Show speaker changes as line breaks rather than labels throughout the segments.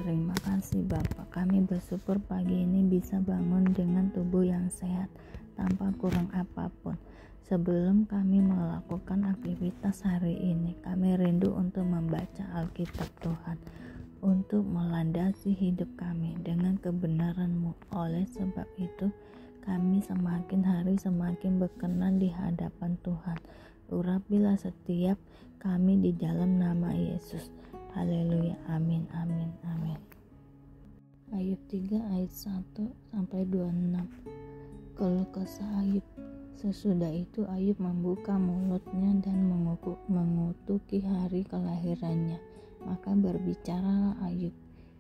Terima kasih Bapak, kami bersyukur pagi ini bisa bangun dengan tubuh yang sehat tanpa kurang apapun. Sebelum kami melakukan aktivitas hari ini, kami rindu untuk membaca Alkitab Tuhan, untuk melandasi hidup kami dengan kebenaran-Mu. Oleh sebab itu, kami semakin hari semakin berkenan di hadapan Tuhan. Urapilah setiap kami di dalam nama Yesus. Haleluya, amin, amin, amin. Ayub 3 ayat 1-26. Keluh kesah Ayub. Sesudah itu Ayub membuka mulutnya dan mengutuki hari kelahirannya. Maka berbicaralah Ayub,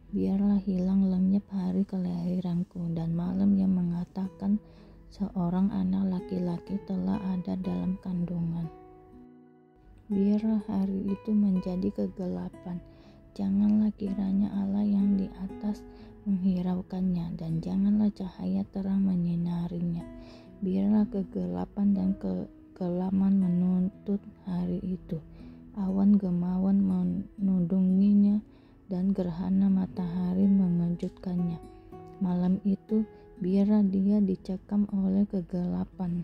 biarlah hilang lenyap hari kelahiranku, dan malam yang mengatakan seorang anak laki-laki telah ada dalam kandungan. Biarlah hari itu menjadi kegelapan, janganlah kiranya Allah yang di atas menghiraukannya, dan janganlah cahaya terang menyinarinya. Biarlah kegelapan dan kekelaman menuntut hari itu, awan gemawan menudunginya, dan gerhana matahari mengejutkannya. Malam itu biarlah dia dicekam oleh kegelapan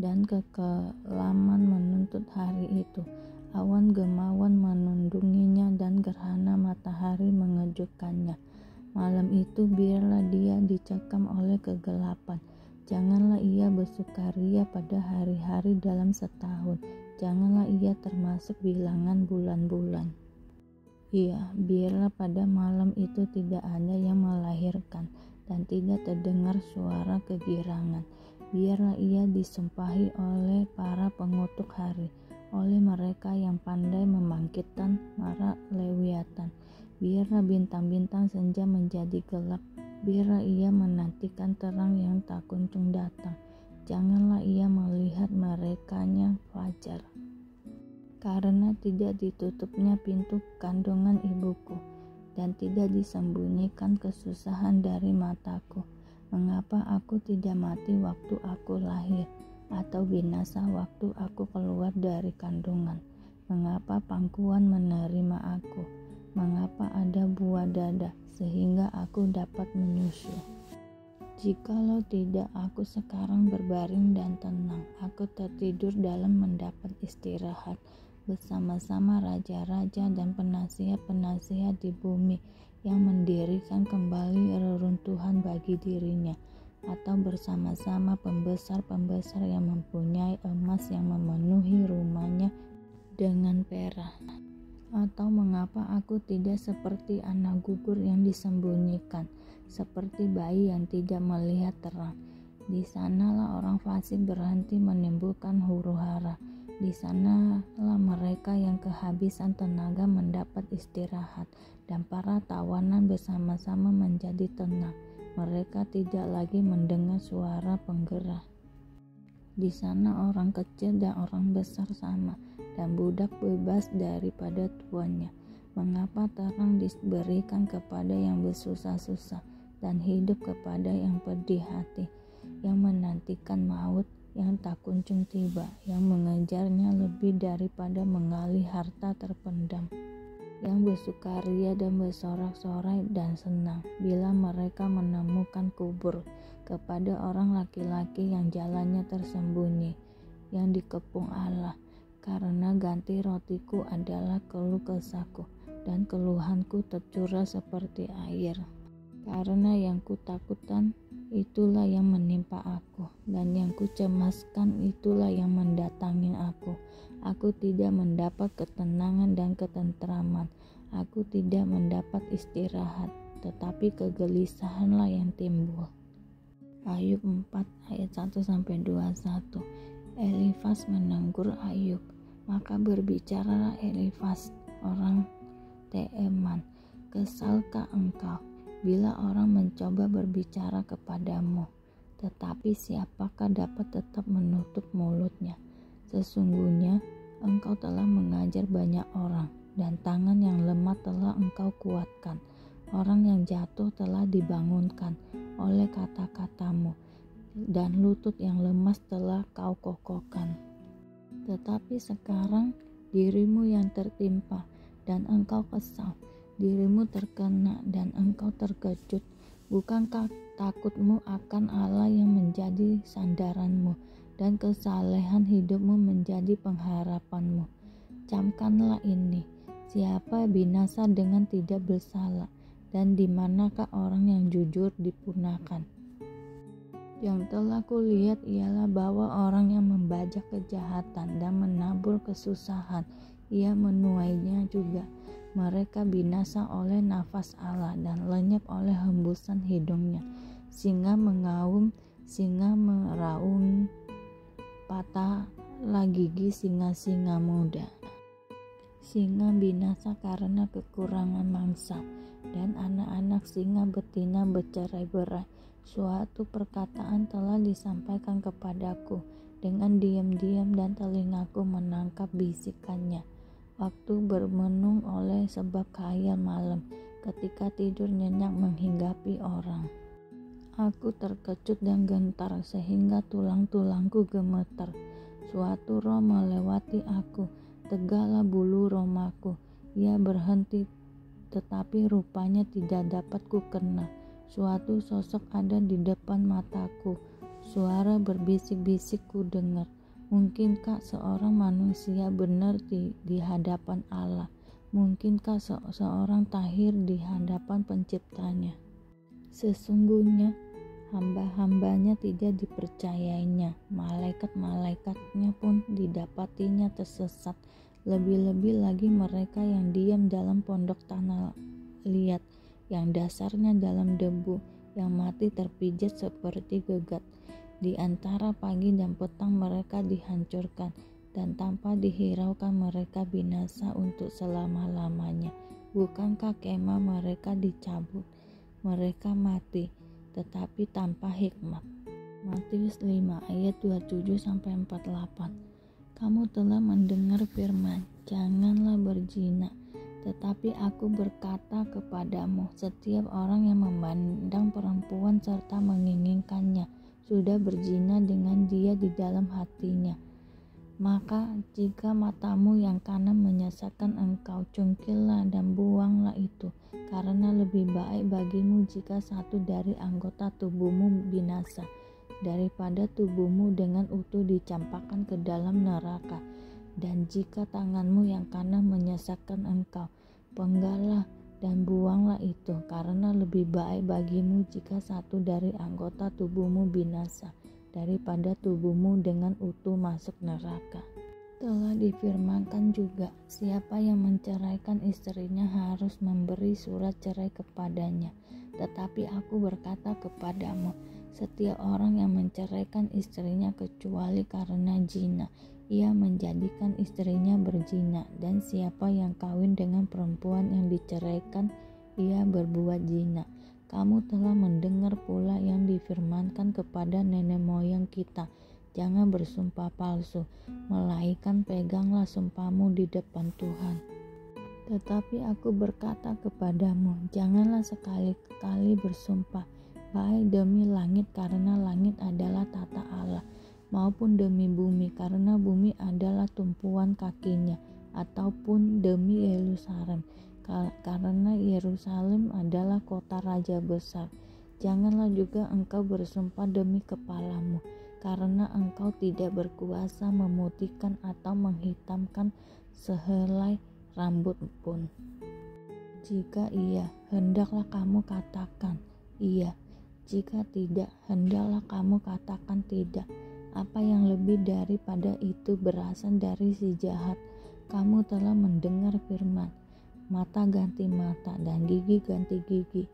dan kekelaman menuntut hari itu, awan gemawan menudunginya, dan gerhana matahari mengejutkannya. Malam itu biarlah dia dicekam oleh kegelapan. Janganlah ia bersukaria pada hari-hari dalam setahun. Janganlah ia termasuk bilangan bulan-bulan. Iya, biarlah pada malam itu tidak ada yang melahirkan, dan tidak terdengar suara kegirangan. Biarlah ia disumpahi oleh para pengutuk hari, oleh mereka yang pandai membangkitkan mara Lewiatan. Biarlah bintang-bintang senja menjadi gelap. Biarlah ia menantikan terang yang tak kunjung datang. Janganlah ia melihat merekanya fajar. Karena tidak ditutupnya pintu kandungan ibuku, dan tidak disembunyikan kesusahan dari mataku. Mengapa aku tidak mati waktu aku lahir, atau binasa waktu aku keluar dari kandungan? Mengapa pangkuan menerima aku? Mengapa ada buah dada sehingga aku dapat menyusu? Jikalau tidak, aku sekarang berbaring dan tenang. Aku tertidur dalam mendapat istirahat bersama-sama raja-raja dan penasihat-penasihat di bumi yang mendirikan kembali reruntuhan bagi dirinya, atau bersama-sama pembesar-pembesar yang mempunyai emas yang memenuhi rumahnya dengan perak. Atau mengapa aku tidak seperti anak gugur yang disembunyikan, seperti bayi yang tidak melihat terang? Di sanalah orang fasik berhenti menimbulkan huru-hara. Di sanalah mereka yang kehabisan tenaga mendapat istirahat, dan para tawanan bersama-sama menjadi tenang. Mereka tidak lagi mendengar suara penggerak. Di sana orang kecil dan orang besar sama, dan budak bebas daripada tuannya. Mengapa terang diberikan kepada yang bersusah-susah, dan hidup kepada yang pedih hati, yang menantikan maut yang tak kunjung tiba, yang mengejarnya lebih daripada menggali harta terpendam, yang bersukaria dan bersorak-sorai dan senang bila mereka menemukan kubur, kepada orang laki-laki yang jalannya tersembunyi, yang dikepung Allah. Karena ganti rotiku adalah keluh kesahku, dan keluhanku tercurah seperti air. Karena yang kutakutkan itulah yang menimpa aku, dan yang kucemaskan itulah yang mendatangi aku. Aku tidak mendapat ketenangan dan ketentraman. Aku tidak mendapat istirahat, tetapi kegelisahanlah yang timbul. Ayub 4 ayat 1-21. Elifas menegur Ayub. Maka berbicaralah Elifas orang Teeman, kesalkah engkau bila orang mencoba berbicara kepadamu? Tetapi siapakah dapat tetap menutup mulutnya? Sesungguhnya engkau telah mengajar banyak orang, dan tangan yang lemah telah engkau kuatkan. Orang yang jatuh telah dibangunkan oleh kata-katamu, dan lutut yang lemas telah kau kokohkan. Tetapi sekarang dirimu yang tertimpa, dan engkau kesal. dirimu terkena dan engkau terkejut. Bukankah takutmu akan Allah yang menjadi sandaranmu dan kesalehan hidupmu menjadi pengharapanmu? Camkanlah ini, siapa binasa dengan tidak bersalah, dan di manakah orang yang jujur dipunahkan? Yang telah kulihat ialah bahwa orang yang membajak kejahatan dan menabur kesusahan, ia menuainya juga. Mereka binasa oleh nafas Allah dan lenyap oleh hembusan hidungnya. Singa mengaum, singa meraung, patahlah gigi singa-singa muda. Singa binasa karena kekurangan mangsa, dan anak-anak singa betina bercerai-berai. Suatu perkataan telah disampaikan kepadaku dengan diam-diam dan telingaku menangkap bisikannya. Waktu bermenung oleh sebab khayal malam, ketika tidur nyenyak menghinggapi orang. Aku terkejut dan gentar sehingga tulang-tulangku gemetar. Suatu roh melewati aku, tegaklah bulu romaku. Ia berhenti, tetapi rupanya tidak dapat kukena. Suatu sosok ada di depan mataku. Suara berbisik-bisik ku dengar. Mungkinkah seorang manusia benar di hadapan Allah? Mungkinkah seorang tahir di hadapan penciptanya? Sesungguhnya hamba-hambanya tidak dipercayainya, malaikat-malaikatnya pun didapatinya tersesat. Lebih-lebih lagi mereka yang diam dalam pondok tanah liat, yang dasarnya dalam debu, yang mati terpijat seperti gegat. Di antara pagi dan petang mereka dihancurkan, dan tanpa dihiraukan mereka binasa untuk selama-lamanya. Bukankah kemah mereka dicabut? Mereka mati, tetapi tanpa hikmat. Matius 5 ayat 27-48. Kamu telah mendengar firman, janganlah berzina. Tetapi aku berkata kepadamu, setiap orang yang memandang perempuan serta menginginkannya sudah berzina dengan dia di dalam hatinya. Maka jika matamu yang kanan menyesatkan engkau, cungkillah dan buanglah itu, karena lebih baik bagimu jika satu dari anggota tubuhmu binasa, daripada tubuhmu dengan utuh dicampakkan ke dalam neraka. Dan jika tanganmu yang kanan menyesatkan engkau, penggallah dan buanglah itu, karena lebih baik bagimu jika satu dari anggota tubuhmu binasa, daripada tubuhmu dengan utuh masuk neraka. Telah difirmankan juga, siapa yang menceraikan istrinya harus memberi surat cerai kepadanya. Tetapi aku berkata kepadamu, setiap orang yang menceraikan istrinya kecuali karena zina, ia menjadikan istrinya berzina, dan siapa yang kawin dengan perempuan yang diceraikan, ia berbuat zina. Kamu telah mendengar pula yang difirmankan kepada nenek moyang kita, jangan bersumpah palsu, melainkan peganglah sumpahmu di depan Tuhan. Tetapi aku berkata kepadamu, janganlah sekali-kali bersumpah, baik demi langit karena langit adalah tata Allah, maupun demi bumi karena bumi adalah tumpuan kakinya, ataupun demi Yerusalem karena Yerusalem adalah kota raja besar. Janganlah juga engkau bersumpah demi kepalamu, karena engkau tidak berkuasa memutihkan atau menghitamkan sehelai rambut pun. Jika iya, hendaklah kamu katakan iya. Jika tidak, hendaklah kamu katakan tidak. Apa yang lebih daripada itu berasal dari si jahat. Kamu telah mendengar firman, mata ganti mata dan gigi ganti gigi.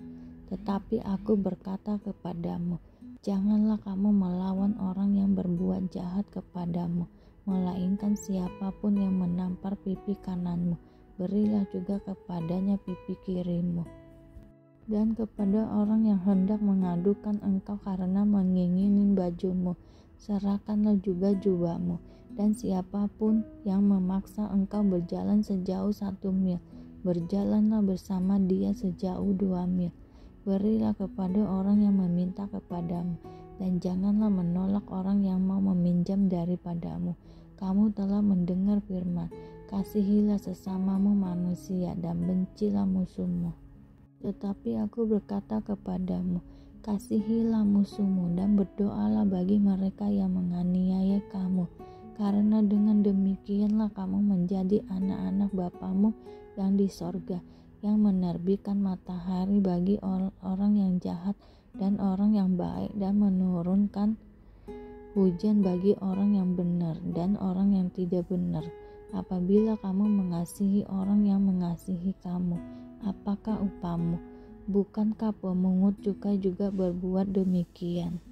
Tetapi aku berkata kepadamu, janganlah kamu melawan orang yang berbuat jahat kepadamu, melainkan siapapun yang menampar pipi kananmu, berilah juga kepadanya pipi kirimu. Dan kepada orang yang hendak mengadukan engkau karena mengingini bajumu, serahkanlah juga jubahmu. Dan siapapun yang memaksa engkau berjalan sejauh 1 mil, berjalanlah bersama dia sejauh 2 mil. Berilah kepada orang yang meminta kepadamu, dan janganlah menolak orang yang mau meminjam daripadamu. Kamu telah mendengar firman, kasihilah sesamamu manusia dan bencilah musuhmu. Tetapi aku berkata kepadamu, kasihilah musuhmu dan berdoalah bagi mereka yang menganiaya kamu. Karena dengan demikianlah kamu menjadi anak-anak Bapamu yang di sorga, yang menerbitkan matahari bagi orang yang jahat dan orang yang baik, dan menurunkan hujan bagi orang yang benar dan orang yang tidak benar. Apabila kamu mengasihi orang yang mengasihi kamu, apakah upamu? Bukankah pemungut cukai juga berbuat demikian?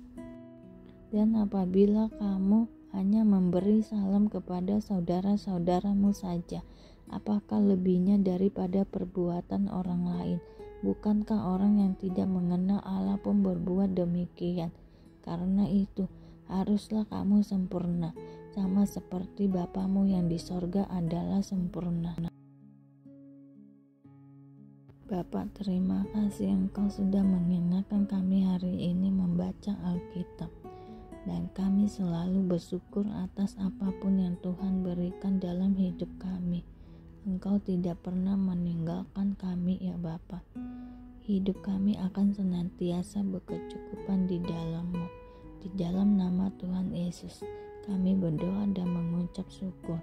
Dan apabila kamu hanya memberi salam kepada saudara-saudaramu saja, apakah lebihnya daripada perbuatan orang lain? Bukankah orang yang tidak mengenal Allah pun berbuat demikian? Karena itu, haruslah kamu sempurna, sama seperti Bapamu yang di sorga adalah sempurna. Bapak, terima kasih Engkau sudah mengingatkan kami hari ini membaca Alkitab. Dan kami selalu bersyukur atas apapun yang Tuhan berikan dalam hidup kami. Engkau tidak pernah meninggalkan kami ya Bapa. Hidup kami akan senantiasa berkecukupan di dalam-Mu. Di dalam nama Tuhan Yesus, kami berdoa dan mengucap syukur.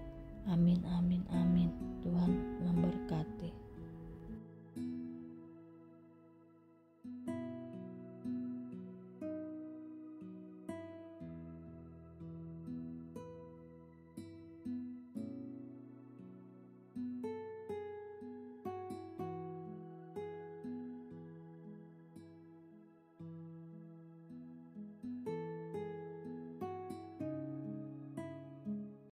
Amin, amin, amin. Tuhan memberkati.